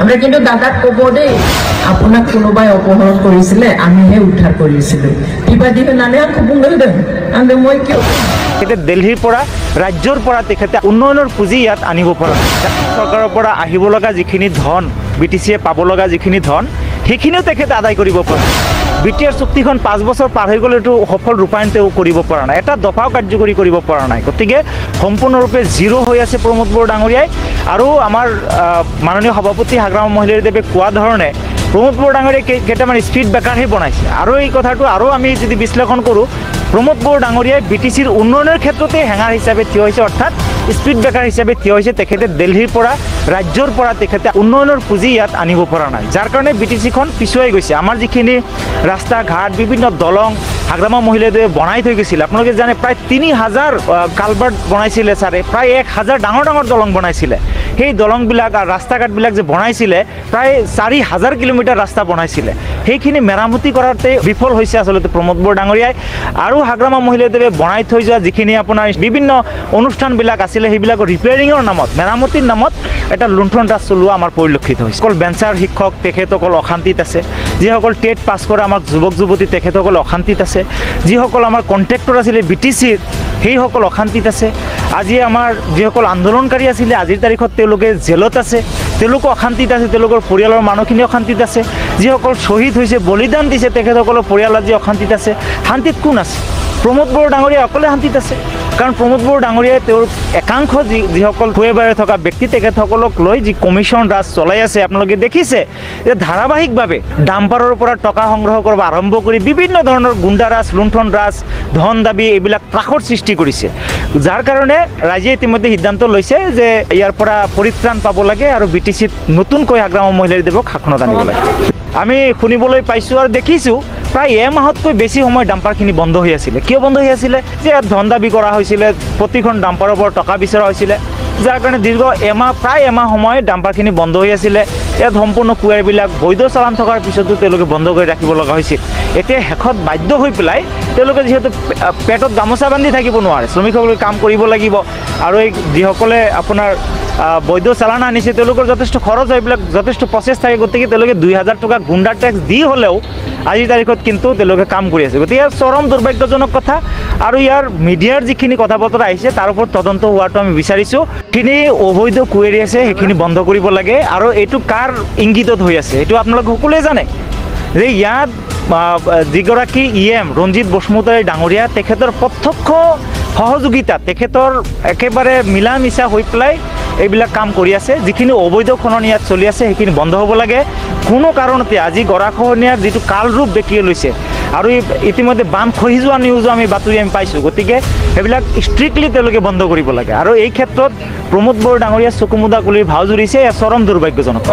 আমরা কিন্তু দাদাক ক'ব দেই আপোনাক কোনোবাই অপহৰণ কৰিছিলে আমিহে উদ্ধাৰ কৰিছিলোঁ বিবাদী নানে খুবুংগল দেন আন্দে মই কিয় তেখেতে দিল্লীৰ পৰা ৰাজ্যৰ পৰা তেখেতে উন্নয়নৰ পুঁজি ইয়াত আনিব পৰা চৰকাৰৰ পৰা আহিব লগা যিখিনি ধন বিটিচিয়ে পাব লগা যিখিনি ধন সেইখিনিও তেখেতে আদায় কৰিব পৰা বিটিআৰ চুক্তিখন 5 বছৰ পাৰ হৈ গ'লেতো সফল ৰূপায়ণ তেওঁ কৰিব পৰা নাই এটা দফাও কাৰ্যকৰী কৰিব পৰা নাই গতিকে সম্পূৰ্ণৰূপে জিৰ' হৈ আছে প্ৰমোদ বড়ো ডাঙৰীয়াই আৰু আমাৰ মাননীয় সভাপতি হাগ্ৰাম মহিলাদেৱে কোৱা ধৰণে প্ৰমোদ বড়ো ডাঙৰীয়াই কেইটামান স্পীড ব্ৰেকাৰহে বনাইছে আৰু এই কথাটো আৰু আমি যদি বিশ্লেষণ কৰোঁ প্ৰমোদ বড়ো ডাঙৰীয়াই বিটিচিৰ উন্নয়নৰ ক্ষেত্ৰতে হেঙাৰ হিচাপে থিয় হৈছে অৰ্থাৎ স্পীড ব্ৰেকাৰ হিচাপে থিয় হৈছে তেখেতে দিল্লীৰ পৰা ৰাজ্যৰ পৰা তেখেতে উন্নয়নৰ পুঁজি ইয়াত আনিব পৰা নাই যাৰ কাৰণে বিটিচিখন পিছুৱাই গৈছে আমাৰ যিখিনি ৰাস্তা ঘাট বিভিন্ন দলং হাগ্ৰামা মহিলাদেৱে বনাই থৈ গৈছিল আপোনালোকে জানে প্ৰায় 3000 কালভাৰ্ট বনাইছিলে ছাৰে প্ৰায় 1000 ডাঙৰ ডাঙৰ দলং বনাইছিলে সেই দলংবিলাক আৰু ৰাস্তা ঘাটবিলাক যে বনাইছিলে প্ৰায় 4000 কিলোমিটাৰ ৰাস্তা বনাইছিলে সেইখিনি মেৰামতি কৰাতে বিফল হৈছে আচলতে প্ৰমোদ বড়ো ডাঙৰীয়াই আৰু হাগ্ৰামা মহিলাদেৱে বনাই থৈ যোৱা যিখিনি আপোনাৰ বিভিন্ন অনুষ্ঠানবিলাক আছিলে সেইবিলাক ৰিপেয়াৰিঙৰ নামত মেৰামতিৰ নামত এটা লুণ্ঠন ৰাজ চলোৱা আমাৰ পৰিলক্ষিত হৈছে অকল বেঞ্চাৰ শিক্ষক তেখেতসকল অশান্তিত আছে যিসকল টেট পাছ কৰা আমাৰ যুৱক যুৱতী তেখেতসকল অশান্তিত আছে যিসকল আমাৰ কণ্ট্ৰেক্টৰ আছিলে বিটিচিৰ সেইসকল অশান্তিত আছে আজি আমাৰ যিসকল আন্দোলনকাৰী আছিলে আজিৰ তাৰিখত তেওঁলোকে জেলত আছে তেওঁলোকো অশান্তিত আছে তেওঁলোকৰ পৰিয়ালৰ মানুহখিনি অশান্তিত আছে যিসকল শ্বহীদ হৈছে বলিদান দিছে তেখেতসকলৰ পৰিয়াল আজি অশান্তিত আছে শান্তিত কোন আছে প্ৰমোদ বড়ো ডাঙৰীয়া অকলে শান্তিত আছে কাৰণ প্ৰমোদ বড়ো ডাঙৰীয়াই তেওঁৰ একাংশ যিসকল ফুৱে বাৰে থকা ব্যক্তি তেখেতসকলক লৈ যি কমিশ্যন ৰাজ চলাই আছে আপোনালোকে দেখিছে যে ধাৰাবাহিকভাৱে ডাম্পাৰৰ পৰা টকা সংগ্ৰহ কৰিব আৰম্ভ কৰি বিভিন্ন ধৰণৰ গুণ্ডাৰাজ লুণ্ঠন ৰাজ ধন দাবী এইবিলাক ত্ৰাসৰ সৃষ্টি কৰিছে যাৰ কাৰণে ৰাজ্যে ইতিমধ্যে সিদ্ধান্ত লৈছে যে ইয়াৰ পৰা পৰিত্ৰাণ পাব লাগে আৰু বিটিচিত নতুনকৈ হাগ্ৰামা মহিলাদেৱক শাসনত আনিব লাগে আমি শুনিবলৈ পাইছোঁ আৰু দেখিছোঁ প্ৰায় এমাহতকৈ বেছি সময় ডাম্পাৰখিনি বন্ধ হৈ আছিলে কিয় বন্ধ হৈ আছিলে যে ইয়াত ধন দাবী কৰা হৈছিলে প্ৰতিখন ডাম্পাৰৰ পৰা টকা বিচৰা হৈছিলে যাৰ কাৰণে দীৰ্ঘ প্ৰায় এমাহ সময় ডাম্পাৰখিনি বন্ধ হৈ আছিলে ইয়াত সম্পূৰ্ণ কুৱেৰবিলাক বৈধ চালান থকাৰ পিছতো তেওঁলোকে বন্ধ কৰি ৰাখিব লগা হৈছিল এতিয়া শেষত বাধ্য হৈ পেলাই তেওঁলোকে যিহেতু পেটত গামোচা বান্ধি থাকিব নোৱাৰে শ্ৰমিকসকলে কাম কৰিব লাগিব আৰু এই যিসকলে আপোনাৰ বৈধ চালান আনিছে তেওঁলোকৰ যথেষ্ট খৰচ হয় এইবিলাক যথেষ্ট প্ৰচেছ থাকে গতিকে তেওঁলোকে 2000 টকা গুণ্ডাৰ টেক্স দি হ'লেও আজিৰ তাৰিখত কিন্তু তেওঁলোকে কাম কৰি আছে গতিকে ইয়াৰ চৰম দুৰ্ভাগ্যজনক কথা আৰু ইয়াৰ মিডিয়াৰ যিখিনি কথা বতৰা আহিছে তাৰ ওপৰত তদন্ত হোৱাটো আমি বিচাৰিছোঁ যিখিনি অবৈধ কুৱেৰী আছে সেইখিনি বন্ধ কৰিব লাগে আৰু এইটো কাৰ ইংগিতত হৈ আছে এইটো আপোনালোকে সকলোৱে জানে যে ইয়াত যিগৰাকী EM ৰঞ্জিত বসুমতাৰী ডাঙৰীয়া তেখেতৰ প্ৰত্যক্ষ সহযোগিতা তেখেতৰ একেবাৰে মিলা মিছা হৈ পেলাই এইবিলাক কাম কৰি আছে যিখিনি অবৈধ খনন ইয়াত চলি আছে সেইখিনি বন্ধ হ'ব লাগে কোনো কাৰণতে আজি গৰাখহনীয়াৰ যিটো কালৰূপ দেখিয়ে লৈছে আৰু ইতিমধ্যে বান্ধ খহি যোৱা নিউজো আমি বাতৰি আমি পাইছোঁ গতিকে সেইবিলাক ষ্ট্ৰিক্টলি তেওঁলোকে বন্ধ কৰিব লাগে আৰু এই ক্ষেত্ৰত প্ৰমোদ বড়ো ডাঙৰীয়া চকুমুদা কুলিৰ ভাও জুৰিছে এয়া চৰম দুৰ্ভাগ্যজনক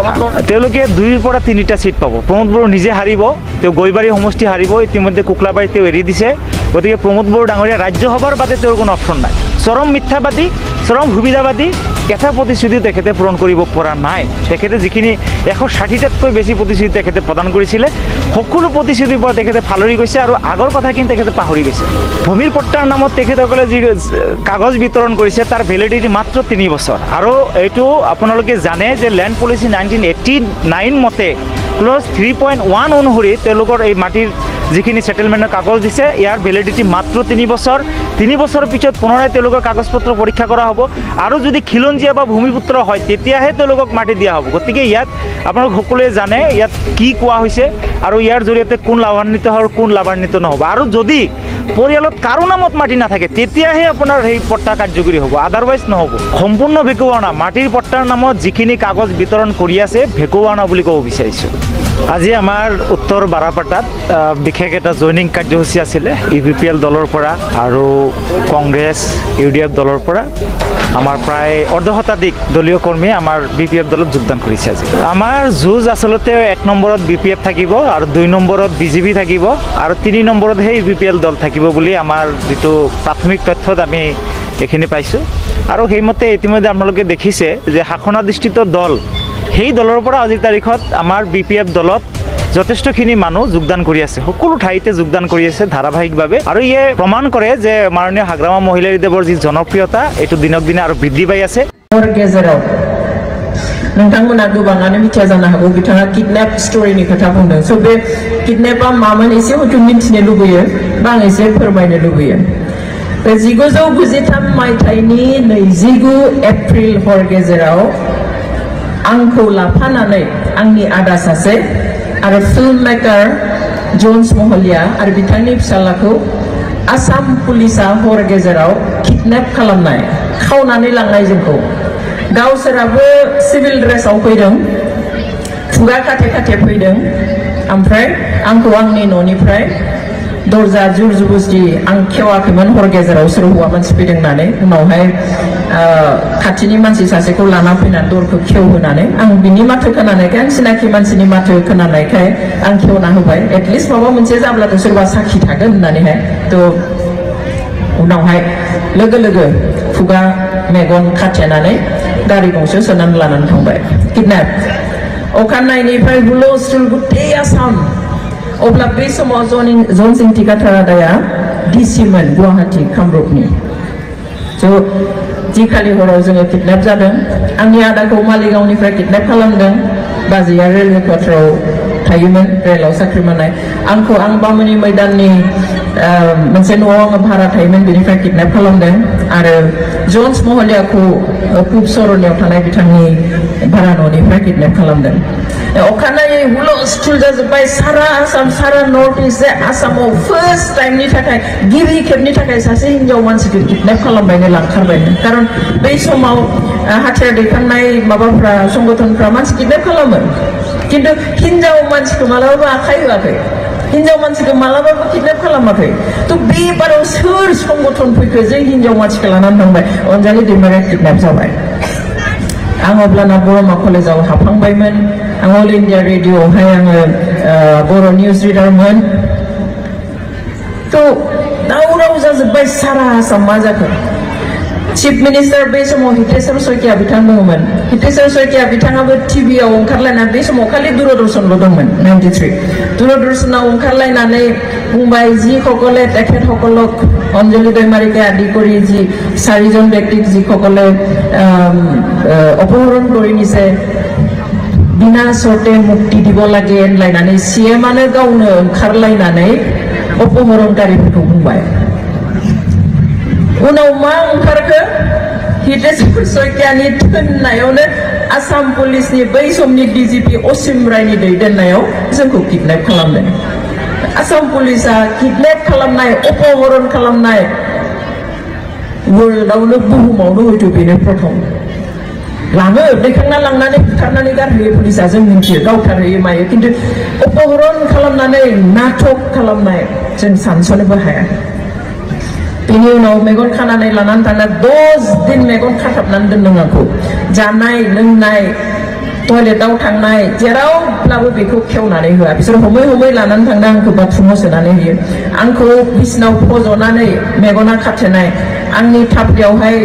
তেওঁলোকে 2ৰ পৰা 3টা ছিট পাব প্ৰমোদ বড়ো নিজে হাৰিব তেওঁ গৈবাৰী সমষ্টি হাৰিব ইতিমধ্যে কুকলাবাৰী তেওঁ এৰি দিছে গতিকে প্ৰমোদ বড়ো ডাঙৰীয়া ৰাজ্যসভাৰ বাদে তেওঁৰ কোনো অপশ্যন নাই চৰম মিথ্যাবাদী চৰম সুবিধাবাদী এটা প্ৰতিশ্ৰুতি তেখেতে পূৰণ কৰিব পৰা নাই তেখেতে যিখিনি 160টাতকৈ বেছি প্ৰতিশ্ৰুতি তেখেতে প্ৰদান কৰিছিলে সকলো প্ৰতিশ্ৰুতিৰ পৰা তেখেতে ফালৰি গৈছে আৰু আগৰ কথাখিনি তেখেতে পাহৰি গৈছে ভূমিৰ পট্টাৰ নামত তেখেতসকলে যি কাগজ বিতৰণ কৰিছে তাৰ ভেলিডিটি মাত্ৰ 3 বছৰ আৰু এইটো আপোনালোকে জানে যে লেণ্ড পলিচি 1989 মতে ক্লজ 3.1 অনুসৰি তেওঁলোকৰ এই মাটিৰ যিখিনি সেটেলমেন্টৰ কাগজ দিছে ইয়াৰ ভ্যালিডিটি মাত্ৰ 3 বছৰ 3 বছৰৰ পিছত পুনৰাই তেওঁলোকৰ কাগজপত্ৰ পৰীক্ষা কৰা হ'ব আৰু যদি খিলঞ্জিয়া বা ভূমিপুত্ৰ হয় তেতিয়াহে তেওঁলোকক মাটি দিয়া হ'ব গতিকে ইয়াত আপোনালোক সকলোৱে জানে ইয়াত কি কোৱা হৈছে আৰু ইয়াৰ জৰিয়তে কোন লাভান্বিত হয় কোন লাভান্বিত নহব আৰু যদি পৰিয়ালত কাৰো নামত মাটি নাথাকে তেতিয়াহে আপোনাৰ এই পট্টা কাৰ্যকৰী হ'ব আদাৰৱাইজ নহব সম্পূৰ্ণ ভেকুৱানা মাটিৰ পট্টাৰ নামত যিখিনি কাগজ বিতৰণ কৰি আছে ভেকুৱানা বুলি ক'ব বিচাৰিছোঁ আজি আমাৰ উত্তৰ বাৰাপাটাত বিশেষ এটা জয়নিং কাৰ্যসূচী আছিলে ইউপিপিএল দলৰ পৰা আৰু কংগ্ৰেছ ইউডিএফ দলৰ পৰা আমাৰ প্ৰায় অৰ্ধশতাধিক দলীয় কৰ্মী আমাৰ বিপিএফ দলত যোগদান কৰিছে আজি আমাৰ যুঁজ আচলতে 1 নম্বৰত বিপিএফ থাকিব আৰু 2 নম্বৰত বিজেপি থাকিব আৰু 3 নম্বৰত হে ইউপিপিএল দল থাকিব বুলি আমাৰ যেটো প্ৰাথমিক তথ্যত আমি এখিনি পাইছো আৰু সেইমতে ইতিমধ্যে আপোনালোকে দেখিছে যে শাসনাধিষ্ঠিত দল সেই দলৰ পৰা আজিৰ তাৰিখত আমাৰ বিপিএফ দলত যথেষ্টখিনি মানুহ যোগদান কৰি আছে সকলো ঠাইতে যোগদান কৰি আছে ধাৰাবাহিকভাৱে আৰু ইয়ে প্ৰমাণ কৰে যে মাননীয় হাগ্ৰামা মহিলাদেৱৰ যি জনপ্ৰিয়তা এটো দিনক দিনে আৰু বৃদ্ধি পাই আছে नोंथांमोना गोबाङानो मिथिया जानो हागौ बिथाङा किडनेप स्ट'रिनि खोथा बुंदों स' बे किडनेपआ मामोन एसे हयथ' मिन्थिनो लुबैयो बा आं एसे फोरमायनो लुबैयो 1993 मायथाइनि 29 एप्रिल हर गेजेराव आंखौ लाफानानै आंनि आदा सासे आरो फिल्म मेकार जन्स महलिया आरो बिथांनि फिसालाखौ आसाम पुलिसा हर गेजेराव किडनेप खालामनाय खावनानै लांनाय जोंखौ गावसोराबो सिभिल ड्रेसाव फैदों खुगा खाथे खाथे फैदों ओमफ्राय आंखौ आंनि न'निफ्राय दरजा जुर जुबुस्ति आं खेवाखैमोन हर गेजेराव सोर हौवा मानसि फैदों होननानै उनावहाय खाथिनि मानसि सासेखौ लाना फैनानै दरखौ खेवहोनानै आं बिनि माथो खोनानायखाय आं सिनाखि मानसिनि माथो खोनानायखाय आं खेवना होबाय एटलिस्ट माबा मोनसे जाब्लाथ' सोरबा साखि थागोन होननानैहाय थ' उनावहाय लोगो लोगो खुगा मेगन खाथेनानै गारि गंसे सोनानै लानानै थांबाय किडनेप अखानायनिफ्राय हुलस्थुल गुथै आसाम अब्ला बे समाव जन सिं थिकाथारादाया डिसिमोन गुवाहाटी कामरुपनि स' जिखालि हराव जोङो किडनेप जादों आंनि आदाखौ मालिगावनिफ्राय किडनेप खालामदों बाजैया रेल हेडक्वार्टाराव थायोमोन रेलाव साख्रि मावनाय आंखौ आं बामुनि मैदाननि मोनसे न'आव आङो भारा थायोमोन बेनिफ्राय किडनेप खालामदों आरो जन्स महलियाखौ पुब सरनियाव थानाय बिथांनि भारा न'निफ्राय किडनेप खालामदों अखानायै हुलस्थुल जाजोब्बाय सारा आसाम सारा नर्थ इस्ट आसामाव फार्स्ट टाइमनि थाखाय गिबि खेबनि थाखाय सासे हिनजाव मानसिखौ किडनेप खालामबायनो लांखारबायनो खारन बै समाव हाथियार दैखांनाय माबाफ्रा संगठनफ्रा मानसि किडनेप खालामो किन्तु हिनजाव मानसिखौ मालाबाबो आखाइ होआखै हिनजाव मानसिखौ मालाबाबो किडनेप खालामाखै थ' बे बाराव सोर संगठन फैखो जे हिनजाव मानसिखौ लानानै थांबाय अनजालि दैमारिया किडनेप जाबाय आं अब्लाना बरमा कलेजाव हाबहांबायमोन आं अल इन्डिया रेडिअ'आवहाय आङो बर' निउज रिडारमोन थ' दावराव जाजोब्बाय सारा आसाम मा जाखो चिफ मिनिस्टार बे समाव हितेश्वर शइकिया बिथां दङमोन हितेश्वर शइकिया बिथाङाबो टिभिआव ओंखारलायना बे समाव खालि दूरदर्शनल' दंमोन 93 दूरदर्शनाव ओंखारलायनानै बुंबाय যিসকলে তেখেতসকলক অঞ্জলি দৈমাৰীকে আদি কৰি যি চাৰিজন ব্যক্তিক যিসকলে অপহৰণ কৰি নিছে বিনা চৰ্তে মুক্তি দিব লাগে লাইনাनै সিএমआनो गावनो ओंखारलायनानै अपहरणकारीफोरखौ बुंबाय उनाव मा ओंखारखो हितेश्वर शइकियानि थोननायावनो आसाम पुलिसनि बै समनि डिजिपि असिम रायनि दैदेननायाव जोंखौ किडनेप खालामदों आसाम पुलिसा किडनेप खालामनाय अपहरण खालामनाय वर्ल्डआवनो बुहुमावनो हयथ' बेनो प्रथम लाङो दैखांना लांनानै बुथारनानै गारहैयो पुलिसा जों मिन्थियो गावथारहैयो मायो खिन्थु अपहरण खालामनानै नाटक खालामनाय जों सानस'नोबो हाया बेनि उनाव मेगन खानानै लानानै थांना 10 दिन मेगन खाथाबनानै दोनदों आंखौ जानाय लोंनाय टयलेटाव थांनाय जेरावब्लाबो बेखौ खेवनानै होआ बिसोर हमै हमै लानानै थांदों आंखौ बाथरुमाव सोनानै होयो आंखौ बिसिनाव फज'नानै मेगना खाथेनाय आंनि थाफ्लियावहाय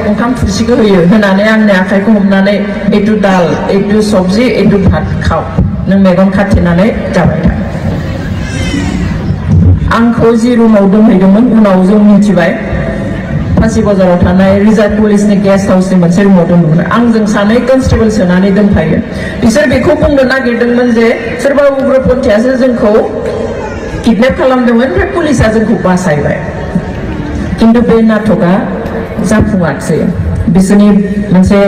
ओंखाम थुरसिखौ होयो होनानै आंनि आखाइखौ हमनानै एदु दाल एदु सबजि एदु भात खाव नों मेगन खाथेनानै जाबाय था आंखौ जि रुमाव दोनहैदोंमोन उनाव जों मिथिबाय फासि बाजाराव थानाय रिजार्भ पुलिसनि गेस्ट हाउसनि मोनसे रुमाव दोनदोंमोन आंजों सानै कनस्टेबल सोनानै दोनफायो बिसोर बेखौ बुंनो नागिरदोंमोन जे सोरबा उग्रपन्थीयासो जोंखौ किडनेप खालामदोंमोन ओमफ्राय पुलिसा जोंखौ बासायबाय खिन्थु बे नाटकआ जाफुङाखिसै बिसोरनि मोनसे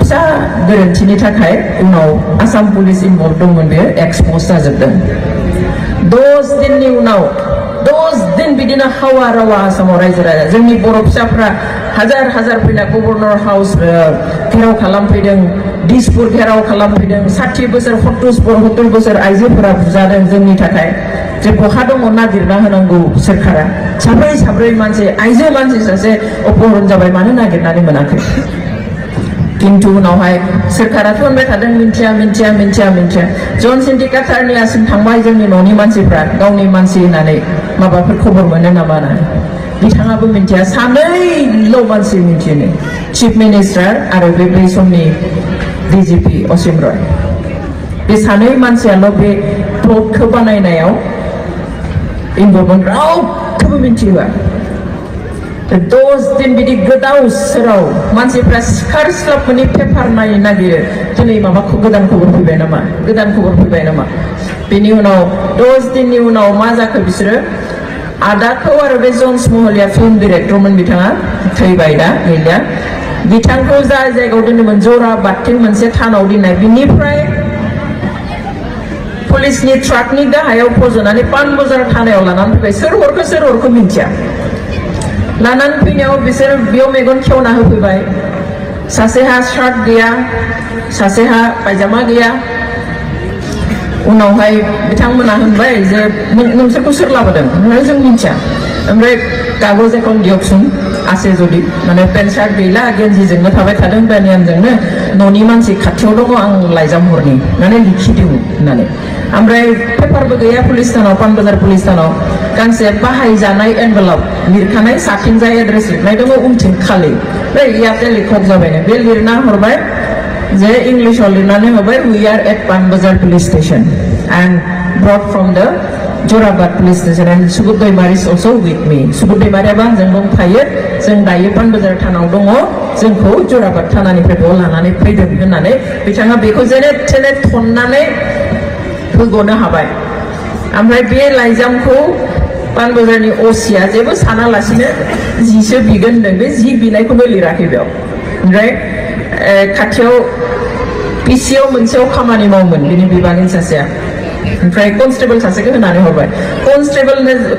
फिसा गोरोन्थिनि थाखाय उनाव आसाम पुलिस इनभल्भ दंमोन बे एक्सप'ज जाजोबदों 10 दिननि उनाव 10 दिन बिदिनो हावा रावा आसामाव रायजो राजा जोंनि बर' फिसाफ्रा हाजार हाजार फैना गभर्नर हाउस घेराव खालामफैदों दिसपुर घेराव खालामफैदों 60 बोसोर 70 बोसोर आइजोफोरा बुजादों जोंनि थाखाय जे बहा दङ नागिरना होनांगौ सोरखारा साब्रै मानसि आइजो मानसि सासे अपहरन जाबाय मानो नागिरनानै मोनाखै किन्तु उनावहाय सोरखाराथ' होनबाय थादों मिन्थिया जन सिं थिकाथारनियासिम थांबाय जोंनि न'नि मानसिफ्रा गावनि मानसि होननानै माबाफोर खबर मोनो नामा ना बिथाङाबो मिन्थिया सानैल' मानसि मिन्थियो चिफ मिनिस्टार आरो बै समनि डिजिपि असिम रय बे सानै मानसियाल' बे प्लटखौ बानायनायाव इनभल्भमेन्ट रावखौबो मिन्थिहोआ 10 दिन बिदि गोदाव सोराव मानसिफ्रा सिखारस्लाबनि पेपार नायनो नागिरो दिनै माबाखौ गोदान खबर फैबाय नामा बेनि उनाव 10 दिननि उनाव मा जाखो बिसोरो आदाखौ आरो बे जन्स महलिया फिल्म डिरेक्टरमोन बिथाङा थैबाय दा गैलिया बिथांखौ जाय जायगायाव दोनदोंमोन जराबादथिं मोनसे थानाव दोननाय बिनिफ्राय पुलिसनि ट्राकनि गाहायाव फज'नानै पानबाजार थानायाव लानानै फैबाय सोर हरखो मिन्थिया लानानै फैनायाव बिसोर बेयाव मेगन खेवना होफैबाय सासेहा शार्ट गैया सासेहा पायजामा गैया उनावहाय बिथांमोना होनबाय जे नोंसोरखौ सोर लाबोदों होननानै जों मिन्थिया ओमफ्राय कागज एकाउन्ट दियकसुन आसे जुदि माने पेन्ट शार्ट गैला गेन्जिजोंनो थाबाय थादों बेनियामजोंनो न'नि मानसि खाथियाव दङ आं लाइजाम हरनि होननानै लिखिदों होननानै ओमफ्राय पेपारबो गैया पुलिस थानाव पानबाजार पुलिस थानाव गांसे बाहायजानाय एनभेलप लिरखानाय साथिंजाय एड्रेस लिरनाय दङ उनथिं खालि इयाते लिखक जाबायनो बे लिरना हरबाय जे इंलिशाव लिरनानै हरबाय we are at Panbazar police station and brought from the Jarabad police station and Subud Daimari is also with me Subud दैमारियाबो आंजों दंफायो जों दायो पानबाजार थानाव दङ जोंखौ जराबाद थानानिफ्राय बेयाव लानानै फैदों होननानै बिथाङा बेखौ जेने थेने थननानै होग'नो हाबाय ओमफ्राय बे लाइजामखौ पानबाजारनि असिया जेबो सानालासिनो जिसो बिगोन होनदों बे जि बिनायखौबो लिराखै बेयाव ओमफ्राय खाथियाव पिसिआव मोनसेयाव खामानि मावोमोन बिनि बिबाननि सासेया ओमफ्राय कनस्टेबल सासेखौ होनानै हरबाय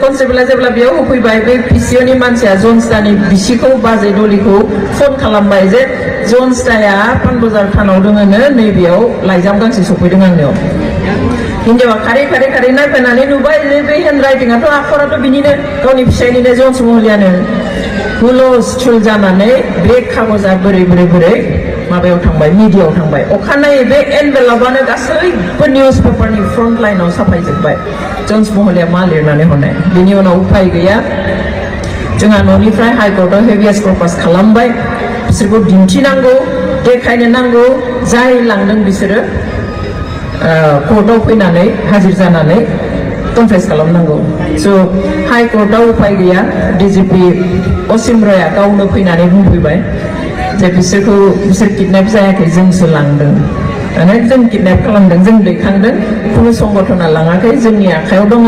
कनस्टेबला जेब्ला बेयाव होफैबाय बे पिसिअनि मानसिया जन्सदानि बिसिखौ बाजै दलिखौ फन खालामबाय जे जन्सदाया पानबाजार थानाव दङनो नैबेयाव लाइजाम गांसे सफैदों आंनियाव हिन्जावा खारै नायफैनानै नुबाय जे बे हेन्ड राइटिंआथ' आखराथ' बिनिनो गावनि फिसायनिनो जन्स महलियानो हुलस्थुल जानानै बे खागजा बोरै माबायाव थांबाय मिडियायाव थांबाय अखानायै बे एनभेलपआनो गासैबो निउस पेपारनि फ्रन्ट लाइनाव साफायजोब्बाय जन्स महलिया मा लिरनानै हरनाय बिनि उनाव उपाय गैया जोंहा न'निफ्राय हाइकर्टआव हेभियास कर्पास खालामबाय बिसोरखौ दिन्थिनांगौ देखायनो नांगौ जाय लांदों बिसोरो कर्टआव फैनानै हाजिर जानानै कनफेस खालामनांगौ स' हाइकर्टआव उपाय गैया डिजिपि असिम रया गावनो फैनानै बुंफैबाय जे बिसोर किडनेप जायाखै जोंसो लांदों माने जों किडनेप खालामदों जों दैखांदों खुनु संगठना लाङाखै जोंनि आखायाव दङ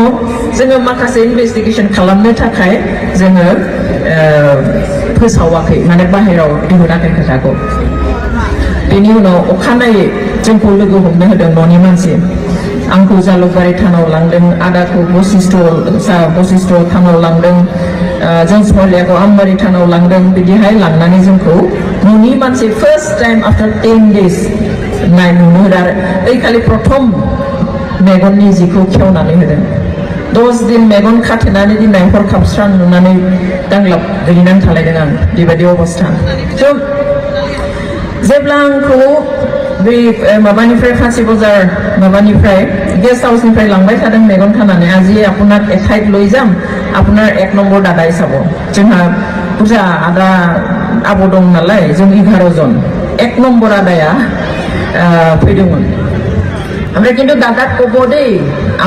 जोङो माखासे इनभेस्टिगेसन खालामनो थाखाय जोङो फोसावाखै माने बाहेराव दिहुनाखै खोथाखौ बेनि उनाव अखानायै जोंखौ लोगो हमनो होदों न'नि मानसि आंखौ जालुकबारि थानाव लांदों आदाखौ बशिष्ट थानाव लांदों जन्स महलियाखौ आमबारि थानाव लांदों बिदिहाय लांनानै जोंखौ न'नि मानसि फार्स्ट टाइम आफ्टर 10 days नुनो होदों आरो ओइखालि प्रथम मेगननि जिखौ खेवनानै होदों 10 दिन मेगन खाथेनानै दोननाय हरखाब स्रां नुनानै दांलाब गोलैनानै थालायदों आं बेबायदि अबस्था स' जेब्ला आंखौ बे माबानिफ्राय फासि बजार माबानिफ्राय गेस्ट हाउसनिफ्राय लांबाय थादों मेगन खानानै আজি আপোনাক এঠাইত লৈ যাম আপোনাৰ 1 নম্বৰ দাদা হিচাব जोंहा बुरजा आदा आबौ दं नालाय जों 11 जन 1 নম্বৰ आदाया फैदोंमोन ओमफ्राय কিন্তু দাদাক ক'ব দেই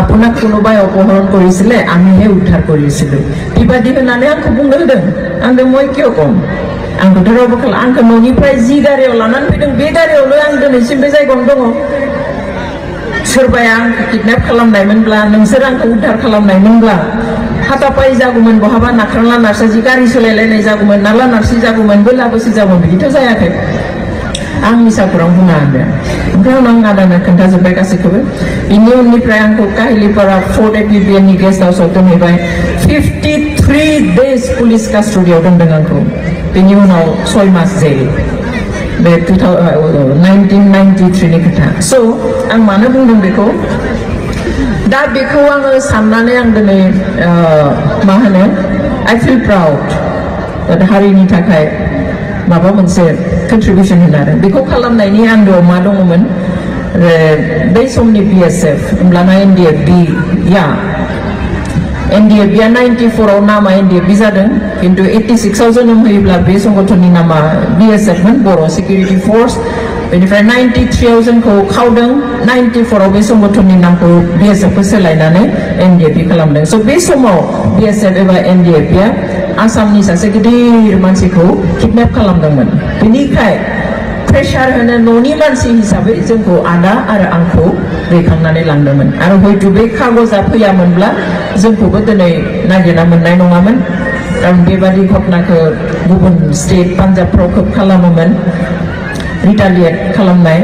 আপোনাক কোনোবাই অপহৰণ কৰিছিলে আমিহে উদ্ধাৰ কৰিছিলো বিবাদী होननानै आंखौ बुंनो होदों आं মই কিয় কম आंखौथ' रावबो आंखौ न'निफ्राय जि गारियाव लानानै फैदों बे गारियावनो आं दिनैसिम बे जायगायावनो दङ सोरबाया आंखौ किडनेप खालामनायमोनब्ला नोंसोर आंखौ उद्धार खालामनायमोनब्ला हाथापाय जागौमोन बहाबा नाख्रांला नार्साजि गारि सोलायलायनाय जागौमोन नाला नार्सि जागौमोन बोलाबोसि जागौमोन बिदिथ' जायाखै आं मिसा खौरां बुङा आरो ओमफ्राय उनाव आं आदानो खोन्थाजोब्बाय गासैखौबो बिनि उननिफ्राय आंखौ काहिलिपारा फोर्ट एपिबिएननि गेस्ट हाउसआव दोनहैबाय 53 days पुलिस कास्टडियाव दोनदों आंखौ बेनि उनाव 6 मास जेल बे 1993 नि खोथा स' आं मानो बुंदों बेखौ दा बेखौ आङो साननानै आं दिनै मा होनो आइ फिल प्राउड हारिनि थाखाय माबा मोनसे कन्ट्रिबिउसन होनानै बेखौ खालामनायनि आन्दोआव मा दङमोन बै समनि बिएसएफ होमब्लाना एनडिएफबि या एनडिएफबिया 94 आव नामा एनडिएफबि जादों किन्तु 86 आव जोनोम होयोब्ला बे संगठननि नामा बिएसएफ मोन बर' सिकिउरिटि फर्स बेनिफ्राय 93 जोंखौ खावदों 94 बे संगठननि नामखौ BSF खौ सोलायनानै NDAP खालामदों स' बे समाव BSF एबा NDAP आ आसामनि सासे गिदिर मानसिखौ किडनेप खालामदोंमोन बेनिखाय प्रेसार होनो न'नि मानसि हिसाबै जोंखौ आदा आरो आंखौ दैखांनानै लांदोंमोन आरो हयथ' बे खागजा फैयामोनब्ला जोंखौबो दिनै नागिरना मोननाय नङामोन आरो बेबादि घटनाखौ गुबुन स्टेट पान्जाबफ्राव खोब खालामोमोन रिटालिएट खालामनाय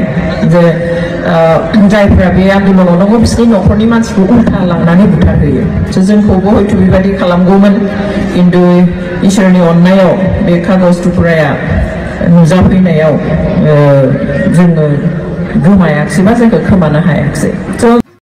जे जायफ्रा बे आन्दलनाव दङ बिसोरनि न'खरनि मानसिखौ उल्था लांनानै बुथारहोयो स' जोंखौबो हयथ' बेबादि खालामगौमोन खिन्थु इसोरनि अननायाव बे खागज टुक्राया नुजाफैनायाव जोङो गोमायाखिसै बा जोंखौ खोमानो हायाखिसै स'